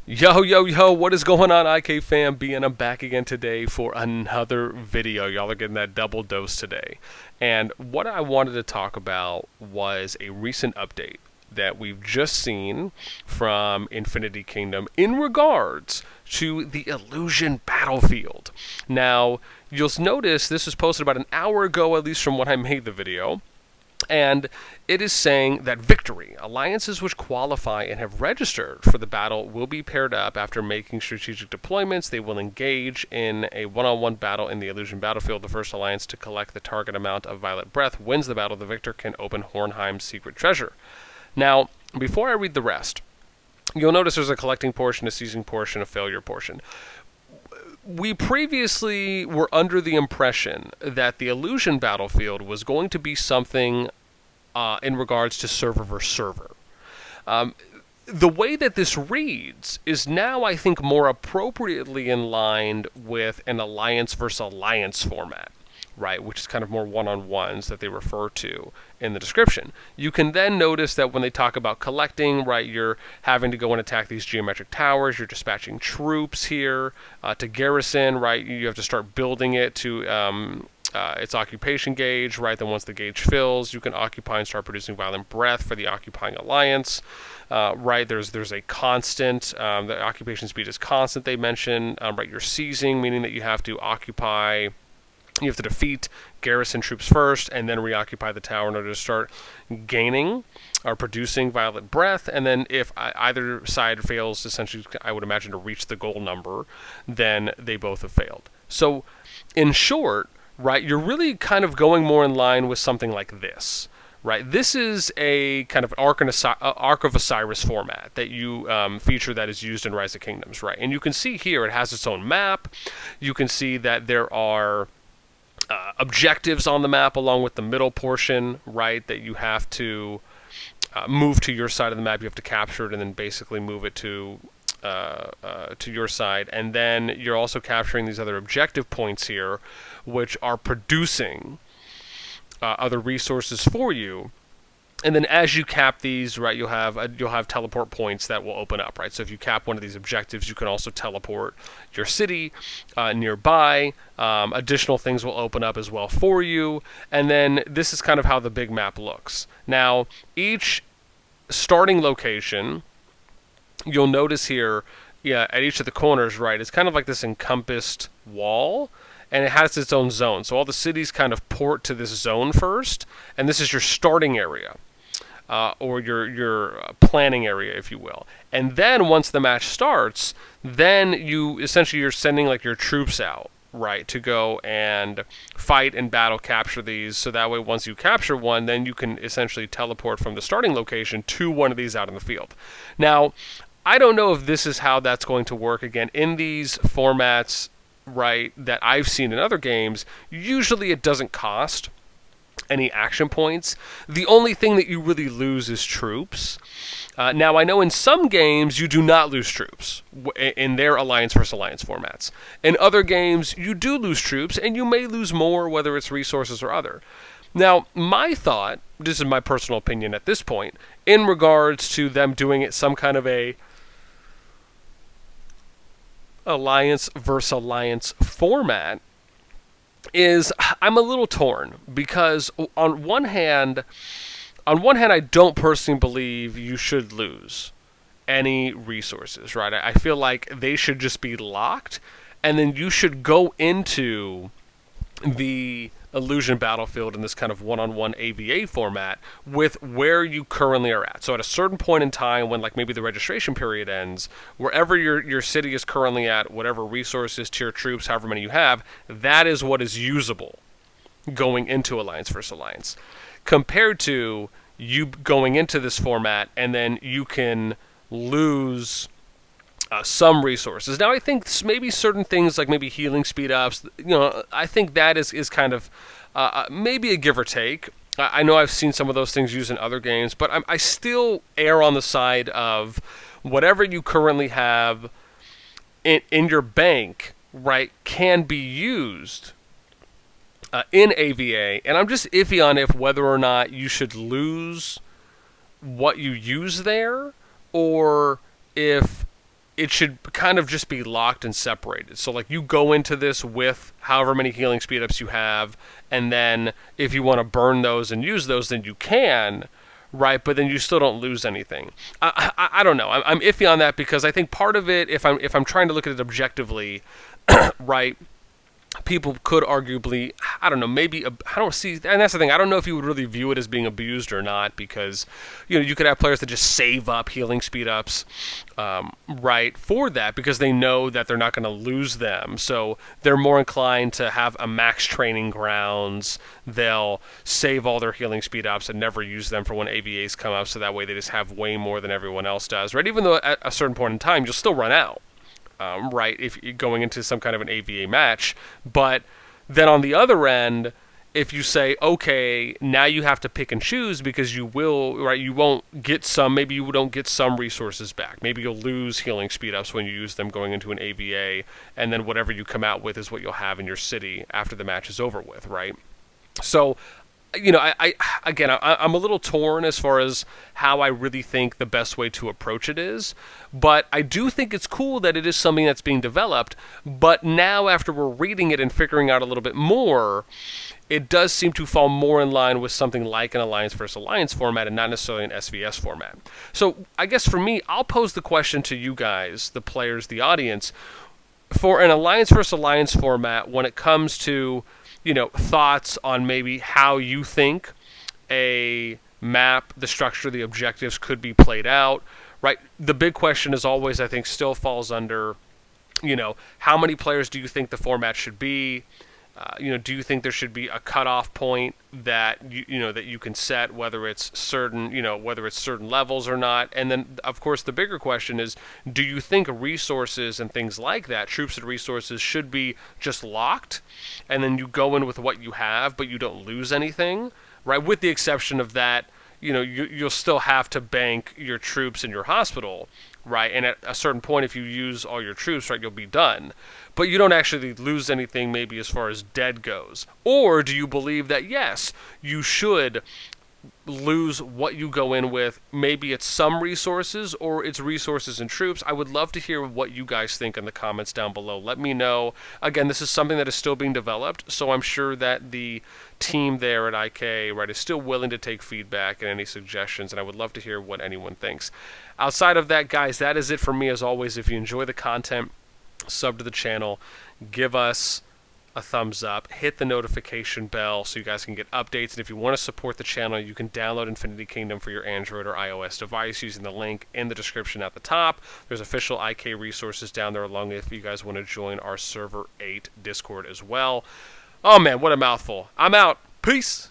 Yo, yo, yo, what is going on, IK fam? And I'm back again today for another video. Y'all are getting that double dose today. And what I wanted to talk about was a recent update that we've just seen from Infinity Kingdom in regards to the Illusion Battlefield. Now, you'll notice this was posted about an hour ago, at least from when I made the video. And it is saying that victory, alliances which qualify and have registered for the battle, will be paired up after making strategic deployments. They will engage in a one-on-one battle in the Illusion Battlefield. The first alliance to collect the target amount of Violet Breath wins the battle. The victor can open Hornheim's secret treasure. Now, before I read the rest, you'll notice there's a collecting portion, a seizing portion, a failure portion. We previously were under the impression that the Illusion Battlefield was going to be something in regards to server versus server. The way that this reads is now, I think, more appropriately in line with an alliance versus alliance format, right? Which is kind of more one-on-ones that they refer to in the description. You can then notice that when they talk about collecting, right, you're having to go and attack these geometric towers. You're dispatching troops here to garrison, right? You have to start building it to its occupation gauge, right? Then once the gauge fills, you can occupy and start producing Violent Breath for the occupying alliance, right? There's a constant, the occupation speed is constant, they mention, right? You're seizing, meaning that you have to occupy. You have to defeat garrison troops first and then reoccupy the tower in order to start gaining or producing Violet Breath. And then if either side fails, essentially, I would imagine, to reach the goal number, then they both have failed. So, in short, right, you're really kind of going more in line with something like this. Right, this is a kind of Arc of Osiris format that you feature that is used in Rise of Kingdoms, right? And you can see here it has its own map. You can see that there are objectives on the map along with the middle portion, right, that you have to move to your side of the map. You have to capture it and then basically move it to your side. And then you're also capturing these other objective points here, which are producing other resources for you. And then as you cap these, right, you'll have teleport points that will open up, right? So if you cap one of these objectives, you can also teleport your city nearby. Additional things will open up as well for you. And then this is kind of how the big map looks. Now, each starting location, you'll notice here, at each of the corners, right, it's kind of like this encompassed wall. And it has its own zone. So all the cities kind of port to this zone first, and this is your starting area, or your planning area, if you will. And then once the match starts, then you're sending like your troops out, right, to go and fight and battle capture these. So that way, once you capture one, then you can essentially teleport from the starting location to one of these out in the field. Now, I don't know if this is how that's going to work. Again, in these formats, right, that I've seen in other games, usually it doesn't cost any action points. The only thing that you really lose is troops. Now, I know in some games you do not lose troops in their alliance versus alliance formats. In other games, you do lose troops, and you may lose more, whether it's resources or other. Now, my thought, this is my personal opinion at this point, in regards to them doing it some kind of a alliance versus alliance format, is I'm a little torn, because on one hand I don't personally believe you should lose any resources, right? I feel like they should just be locked, and then you should go into the Illusion Battlefield in this kind of one-on-one AVA format with where you currently are at. So at a certain point in time, when like maybe the registration period ends, wherever your city is currently at, whatever resources, tier troops, however many you have, that is what is usable going into Alliance versus Alliance. Compared to you going into this format and then you can lose some resources. Now, I think maybe certain things like maybe healing speed ups, I think that is kind of maybe a give or take. I know I've seen some of those things used in other games, but I still err on the side of whatever you currently have in your bank, right, can be used in AVA. And I'm just iffy on whether or not you should lose what you use there, or if it should kind of just be locked and separated. So like you go into this with however many healing speed ups you have, and then if you want to burn those and use those, then you can, right? But then you still don't lose anything. I don't know. I'm iffy on that because I think part of it, if I'm trying to look at it objectively, right? People could arguably, I don't know, maybe, I don't see, and that's the thing, I don't know if you would really view it as being abused or not, because, you know, you could have players that just save up healing speed ups, right, for that, because they know that they're not going to lose them, so they're more inclined to have a max training grounds, they'll save all their healing speed ups and never use them for when AVAs come up, so that way they just have way more than everyone else does, right, even though at a certain point in time, you'll still run out. Right, if you're going into some kind of an AVA match. But then on the other end, if you say, okay, now you have to pick and choose because you will, right, you won't get some, maybe you don't get some resources back. Maybe you'll lose healing speed ups when you use them going into an AVA, and then whatever you come out with is what you'll have in your city after the match is over with, right? So, you know, I'm a little torn as far as how I really think the best way to approach it is, but I do think it's cool that it is something that's being developed, but now after we're reading it and figuring out a little bit more, it does seem to fall more in line with something like an Alliance versus Alliance format and not necessarily an SVS format. So I guess for me, I'll pose the question to you guys, the players, the audience, for an Alliance versus Alliance format when it comes to, you know, thoughts on maybe how you think a map, the structure, the objectives could be played out, right? The big question is always, I think, still falls under, you know, how many players do you think the format should be? You know, do you think there should be a cutoff point that you know that you can set, whether it's certain, you know, whether it's certain levels or not? And then, of course, the bigger question is, do you think resources and things like that, troops and resources, should be just locked, and then you go in with what you have, but you don't lose anything, right? With the exception of that, you know, you'll still have to bank your troops in your hospital, right? And at a certain point, if you use all your troops, right, you'll be done. But you don't actually lose anything maybe as far as dead goes. Or do you believe that, yes, you should lose what you go in with? Maybe it's some resources or it's resources and troops. I would love to hear what you guys think in the comments down below. Let me know. Again, this is something that is still being developed, so I'm sure that the team there at IK, right, is still willing to take feedback and any suggestions, and I would love to hear what anyone thinks. Outside of that, guys, that is it for me as always. If you enjoy the content, sub to the channel, give us a thumbs up, hit the notification bell so you guys can get updates, and if you want to support the channel, you can download Infinity Kingdom for your Android or iOS device using the link in the description at the top. There's official IK resources down there along with if you guys want to join our Server 8 Discord as well. Oh man, what a mouthful. I'm out. Peace!